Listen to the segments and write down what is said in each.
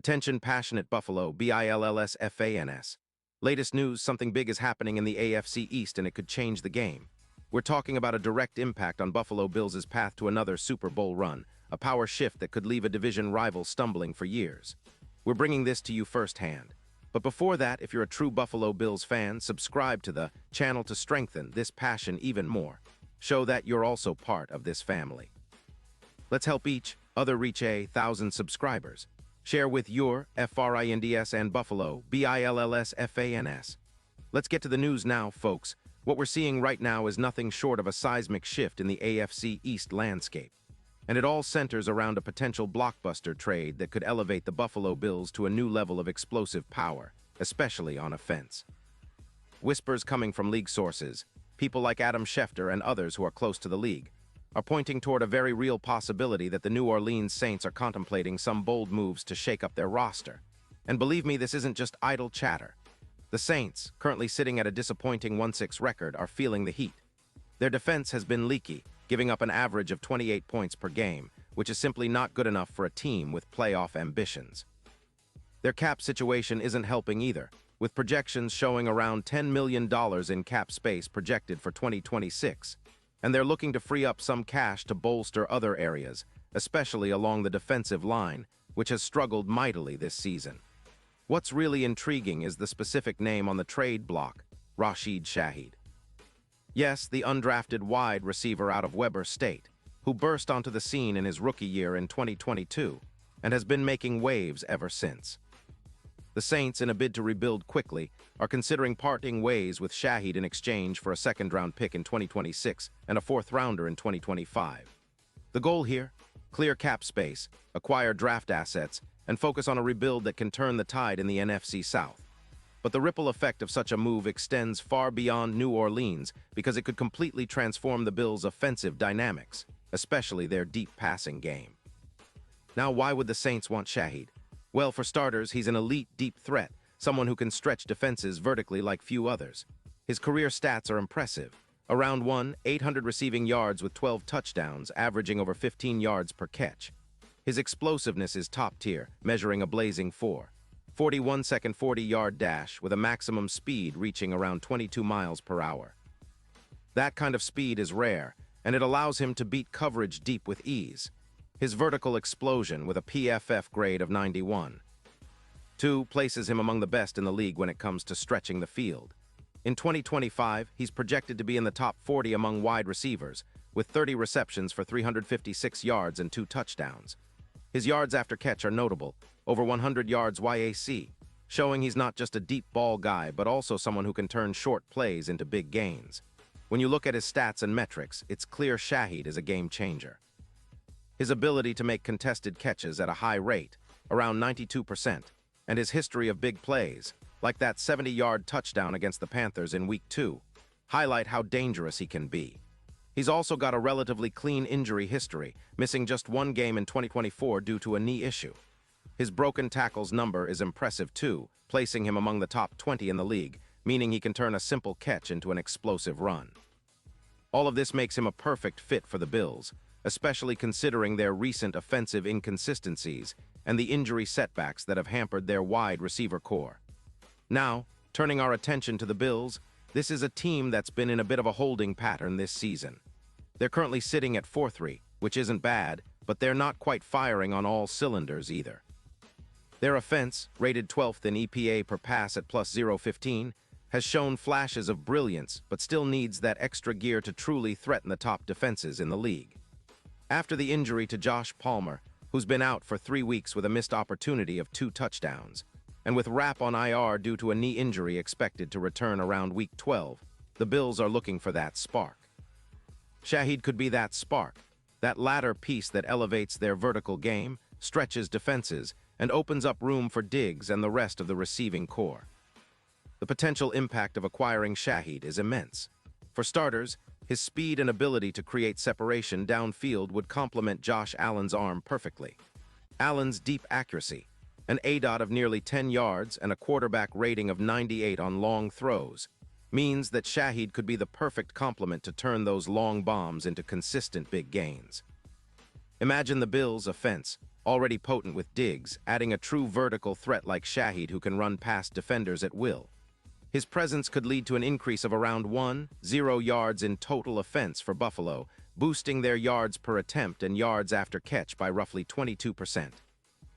Attention passionate Buffalo, BILLSFANS. Latest news, something big is happening in the AFC East and it could change the game. We're talking about a direct impact on Buffalo Bills' path to another Super Bowl run, a power shift that could leave a division rival stumbling for years. We're bringing this to you firsthand. But before that, if you're a true Buffalo Bills fan, subscribe to the channel to strengthen this passion even more. Show that you're also part of this family. Let's help each other reach 1,000 subscribers. Share with your FRINDS and Buffalo, BILLSFANS. Let's get to the news now, folks. What we're seeing right now is nothing short of a seismic shift in the AFC East landscape. And it all centers around a potential blockbuster trade that could elevate the Buffalo Bills to a new level of explosive power, especially on offense. Whispers coming from league sources, people like Adam Schefter and others who are close to the league, are pointing toward a very real possibility that the New Orleans Saints are contemplating some bold moves to shake up their roster. And believe me, this isn't just idle chatter. The Saints, currently sitting at a disappointing 1-6 record, are feeling the heat. Their defense has been leaky, giving up an average of 28 points per game, which is simply not good enough for a team with playoff ambitions. Their cap situation isn't helping either, with projections showing around $10 million in cap space projected for 2026. And they're looking to free up some cash to bolster other areas, especially along the defensive line, which has struggled mightily this season. What's really intriguing is the specific name on the trade block, Rashid Shaheed. Yes, the undrafted wide receiver out of Weber State, who burst onto the scene in his rookie year in 2022 and has been making waves ever since. The Saints, in a bid to rebuild quickly, are considering parting ways with Shaheed in exchange for a second-round pick in 2026 and a fourth-rounder in 2025. The goal here? Clear cap space, acquire draft assets, and focus on a rebuild that can turn the tide in the NFC South. But the ripple effect of such a move extends far beyond New Orleans because it could completely transform the Bills' offensive dynamics, especially their deep passing game. Now, why would the Saints want Shaheed? Well, for starters, he's an elite deep threat, someone who can stretch defenses vertically like few others. His career stats are impressive. Around 800 receiving yards with 12 touchdowns, averaging over 15 yards per catch. His explosiveness is top tier, measuring a blazing 41-second 40-yard dash with a maximum speed reaching around 22 miles per hour. That kind of speed is rare, and it allows him to beat coverage deep with ease. His vertical explosion with a PFF grade of 91. 2 places him among the best in the league when it comes to stretching the field. In 2025, he's projected to be in the top 40 among wide receivers, with 30 receptions for 356 yards and 2 touchdowns. His yards after catch are notable, over 100 yards YAC, showing he's not just a deep ball guy, but also someone who can turn short plays into big gains. When you look at his stats and metrics, it's clear Shaheed is a game changer. His ability to make contested catches at a high rate, around 92%, and his history of big plays, like that 70-yard touchdown against the Panthers in Week 2, highlight how dangerous he can be. He's also got a relatively clean injury history, missing just 1 game in 2024 due to a knee issue. His broken tackles number is impressive too, placing him among the top 20 in the league, meaning he can turn a simple catch into an explosive run. All of this makes him a perfect fit for the Bills, especially considering their recent offensive inconsistencies and the injury setbacks that have hampered their wide receiver core. Now, turning our attention to the Bills, this is a team that's been in a bit of a holding pattern this season. They're currently sitting at 4-3, which isn't bad, but they're not quite firing on all cylinders either. Their offense, rated 12th in EPA per pass at plus 0.15, has shown flashes of brilliance but still needs that extra gear to truly threaten the top defenses in the league. After the injury to Josh Palmer, who's been out for 3 weeks with a missed opportunity of 2 touchdowns, and with Rapp on IR due to a knee injury expected to return around Week 12, the Bills are looking for that spark. Shaheed could be that spark, that latter piece that elevates their vertical game, stretches defenses, and opens up room for Diggs and the rest of the receiving core. The potential impact of acquiring Shaheed is immense. For starters, his speed and ability to create separation downfield would complement Josh Allen's arm perfectly. Allen's deep accuracy, an ADOT of nearly 10 yards and a quarterback rating of 98 on long throws, means that Shaheed could be the perfect complement to turn those long bombs into consistent big gains. Imagine the Bills' offense, already potent with Diggs, adding a true vertical threat like Shahid who can run past defenders at will. His presence could lead to an increase of around 1-0 yards in total offense for Buffalo, boosting their yards per attempt and yards after catch by roughly 22%.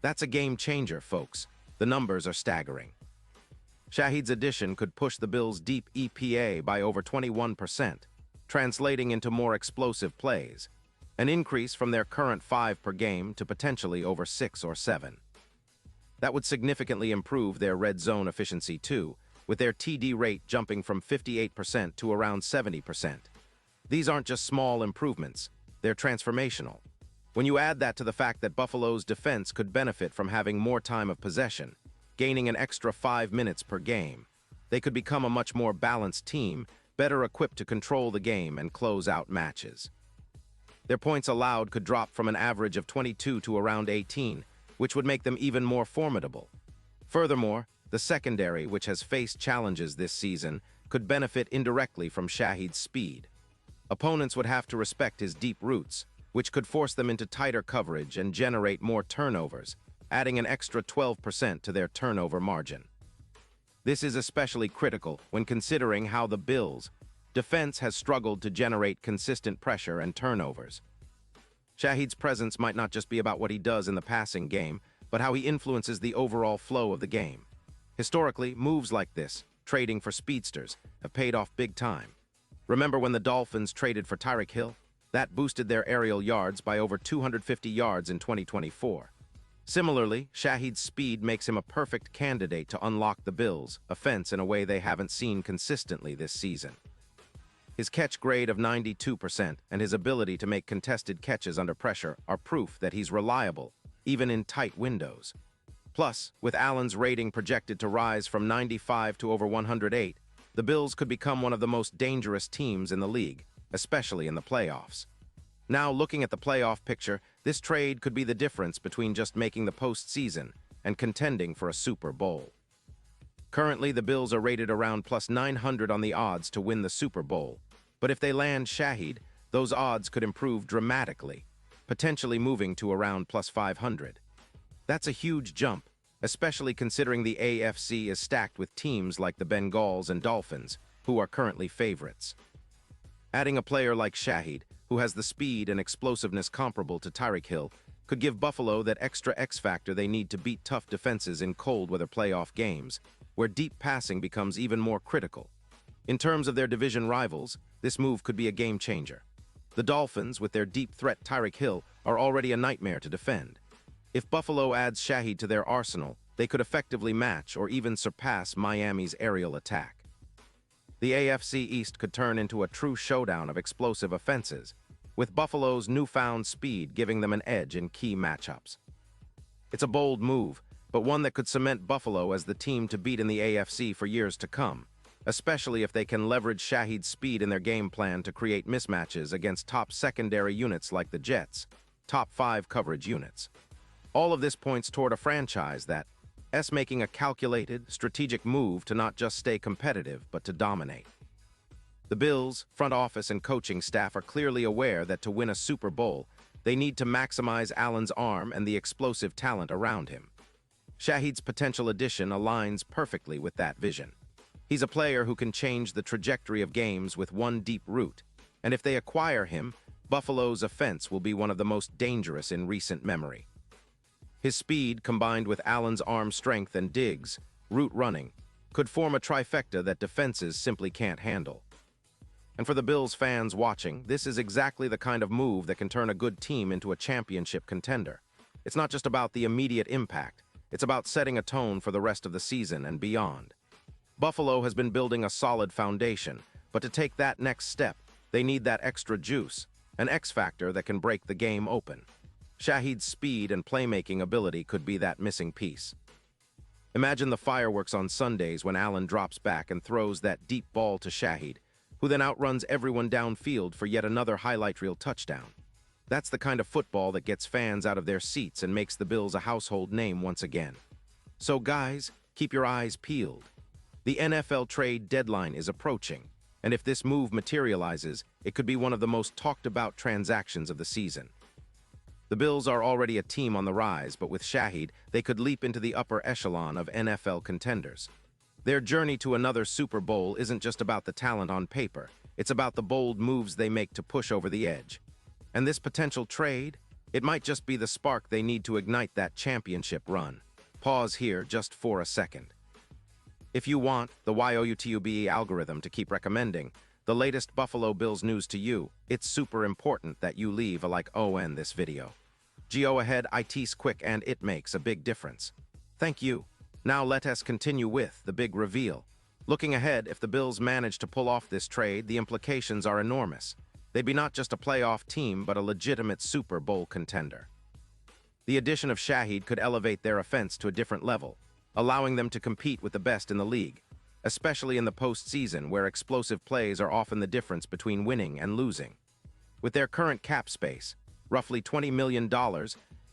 That's a game changer, folks. The numbers are staggering. Shahid's addition could push the Bills' deep EPA by over 21%, translating into more explosive plays, an increase from their current 5 per game to potentially over 6 or 7. That would significantly improve their red zone efficiency too, with their TD rate jumping from 58% to around 70%. These aren't just small improvements, they're transformational. When you add that to the fact that Buffalo's defense could benefit from having more time of possession, gaining an extra 5 minutes per game, they could become a much more balanced team, better equipped to control the game and close out matches. Their points allowed could drop from an average of 22 to around 18, which would make them even more formidable. Furthermore, the secondary, which has faced challenges this season, could benefit indirectly from Shahid's speed. Opponents would have to respect his deep roots, which could force them into tighter coverage and generate more turnovers, adding an extra 12% to their turnover margin. This is especially critical when considering how the Bills' defense has struggled to generate consistent pressure and turnovers. Shahid's presence might not just be about what he does in the passing game, but how he influences the overall flow of the game. Historically, moves like this, trading for speedsters, have paid off big time. Remember when the Dolphins traded for Tyreek Hill? That boosted their aerial yards by over 250 yards in 2024. Similarly, Shahid's speed makes him a perfect candidate to unlock the Bills' offense in a way they haven't seen consistently this season. His catch grade of 92% and his ability to make contested catches under pressure are proof that he's reliable, even in tight windows. Plus, with Allen's rating projected to rise from 95 to over 108, the Bills could become one of the most dangerous teams in the league, especially in the playoffs. Now, looking at the playoff picture, this trade could be the difference between just making the postseason and contending for a Super Bowl. Currently, the Bills are rated around plus 900 on the odds to win the Super Bowl, but if they land Shahid, those odds could improve dramatically, potentially moving to around plus 500. That's a huge jump, especially considering the AFC is stacked with teams like the Bengals and Dolphins, who are currently favorites. Adding a player like Shahid, who has the speed and explosiveness comparable to Tyreek Hill, could give Buffalo that extra X-factor they need to beat tough defenses in cold-weather playoff games, where deep passing becomes even more critical. In terms of their division rivals, this move could be a game-changer. The Dolphins, with their deep threat Tyreek Hill, are already a nightmare to defend. If Buffalo adds Shahid to their arsenal, they could effectively match or even surpass Miami's aerial attack. The AFC East could turn into a true showdown of explosive offenses, with Buffalo's newfound speed giving them an edge in key matchups. It's a bold move, but one that could cement Buffalo as the team to beat in the AFC for years to come, especially if they can leverage Shahid's speed in their game plan to create mismatches against top secondary units like the Jets, top 5 coverage units. All of this points toward a franchise that's making a calculated, strategic move to not just stay competitive, but to dominate. The Bills' front office and coaching staff are clearly aware that to win a Super Bowl, they need to maximize Allen's arm and the explosive talent around him. Shahid's potential addition aligns perfectly with that vision. He's a player who can change the trajectory of games with one deep route, and if they acquire him, Buffalo's offense will be one of the most dangerous in recent memory. His speed, combined with Allen's arm strength and Diggs' route running, could form a trifecta that defenses simply can't handle. And for the Bills fans watching, this is exactly the kind of move that can turn a good team into a championship contender. It's not just about the immediate impact, it's about setting a tone for the rest of the season and beyond. Buffalo has been building a solid foundation, but to take that next step, they need that extra juice, an X-factor that can break the game open. Shahid's speed and playmaking ability could be that missing piece. Imagine the fireworks on Sundays when Allen drops back and throws that deep ball to Shahid, who then outruns everyone downfield for yet another highlight reel touchdown. That's the kind of football that gets fans out of their seats and makes the Bills a household name once again. So guys, keep your eyes peeled. The NFL trade deadline is approaching, and if this move materializes, it could be one of the most talked about transactions of the season. The Bills are already a team on the rise, but with Shahid, they could leap into the upper echelon of NFL contenders. Their journey to another Super Bowl isn't just about the talent on paper, it's about the bold moves they make to push over the edge. And this potential trade, it might just be the spark they need to ignite that championship run. Pause here just for a second. If you want the YOUTUBE algorithm to keep recommending the latest Buffalo Bills news to you, it's super important that you leave a like on this video. Go ahead, it's quick and it makes a big difference. Thank you. Now let us continue with the big reveal. Looking ahead, if the Bills manage to pull off this trade, the implications are enormous. They'd be not just a playoff team, but a legitimate Super Bowl contender. The addition of Shahid could elevate their offense to a different level, allowing them to compete with the best in the league, especially in the postseason where explosive plays are often the difference between winning and losing. With their current cap space, roughly $20 million,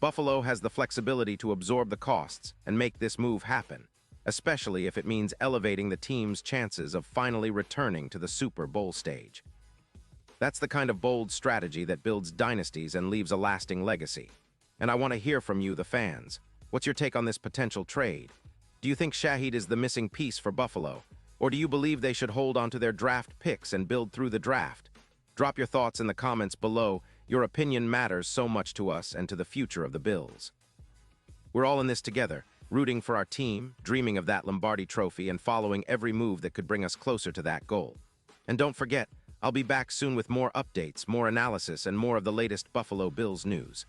Buffalo has the flexibility to absorb the costs and make this move happen, especially if it means elevating the team's chances of finally returning to the Super Bowl stage. That's the kind of bold strategy that builds dynasties and leaves a lasting legacy. And I want to hear from you, the fans. What's your take on this potential trade? Do you think Shahid is the missing piece for Buffalo? Or do you believe they should hold on to their draft picks and build through the draft? Drop your thoughts in the comments below. Your opinion matters so much to us and to the future of the Bills. We're all in this together, rooting for our team, dreaming of that Lombardi trophy, and following every move that could bring us closer to that goal. And don't forget, I'll be back soon with more updates, more analysis, and more of the latest Buffalo Bills news.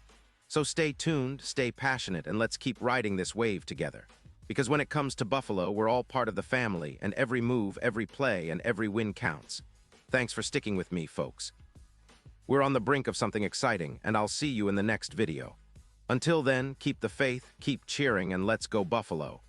So stay tuned, stay passionate, and let's keep riding this wave together. Because when it comes to Buffalo, we're all part of the family, and every move, every play, and every win counts. Thanks for sticking with me, folks. We're on the brink of something exciting, and I'll see you in the next video. Until then, keep the faith, keep cheering, and let's go Buffalo.